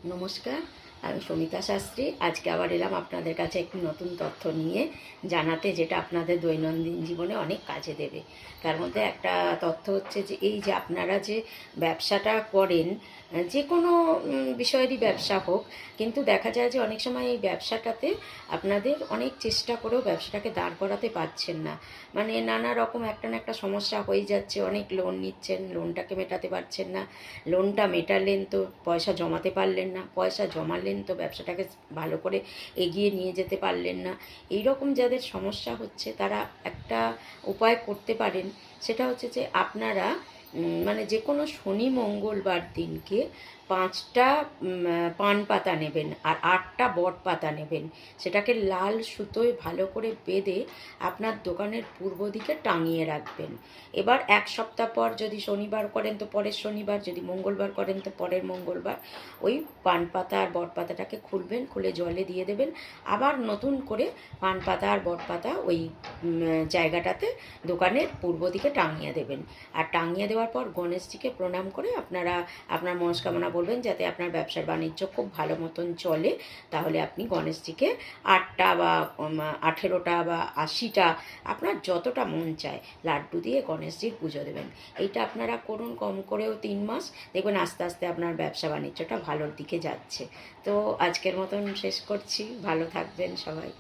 নমস্কার, আমি সমিতা শাস্ত্রী। আজকে আবার এলাম আপনাদের কাছে একটি নতুন তথ্য নিয়ে জানাতে, যেটা আপনাদের দৈনন্দিন জীবনে অনেক কাজে দেবে। তার মধ্যে একটা তথ্য হচ্ছে যে এই যে আপনারা যে ব্যবসাটা করেন, যে কোনো বিষয়েরই ব্যবসা হোক, কিন্তু দেখা যায় যে অনেক সময় এই ব্যবসাটাতে আপনাদের অনেক চেষ্টা করেও ব্যবসাটাকে দাঁড় করাতে পারছেন না। মানে নানা রকম একটা না একটা সমস্যা হয়ে যাচ্ছে। অনেক লোন নিচ্ছেন, লোনটাকে মেটাতে পারছেন না। লোনটা মেটালেন তো পয়সা জমাতে পারলেন না, পয়সা জমালেন তো ব্যবসাটাকে ভালো করে এগিয়ে নিয়ে যেতে পারলেন না। এই রকম যাদের সমস্যা হচ্ছে তারা একটা উপায় করতে পারেন। সেটা হচ্ছে যে আপনারা মানে যে কোনো শনি মঙ্গলবার দিনকে 5টা পান পাতা নেবেন আর 8টা বট পাতা নেবেন। সেটাকে লাল সুতোয় ভালো করে বেঁধে আপনার দোকানের পূর্ব দিকে টাঙিয়ে রাখবেন। এবার এক সপ্তাহ পর যদি শনিবার করেন তো পরের শনিবার, যদি মঙ্গলবার করেন তো পরের মঙ্গলবার ওই পান পাতা আর বট পাতাটাকে খুলবেন, খুলে জলে দিয়ে দেবেন। আবার নতুন করে পান পাতা আর বট পাতা ওই জায়গাটাতে দোকানের পূর্ব দিকে টাঙিয়ে দেবেন। আর টাঙিয়ে দেওয়ার পর গণেশজিকে প্রণাম করে আপনারা আপনার মনস্কামনা বলবেন যাতে আপনার ব্যবসার বাণিজ্য খুব ভালো মতন চলে। তাহলে আপনি গণেশজিকে 8টা বা 18টা বা 80টা আপনার যতটা মন চায় লাড্ডু দিয়ে গণেশজির পুজো দেবেন। এইটা আপনারা করুন কম করেও 3 মাস, দেখবেন আস্তে আস্তে আপনার ব্যবসা বাণিজ্যটা ভালোর দিকে যাচ্ছে। তো আজকের মতন শেষ করছি। ভালো থাকবেন সবাই।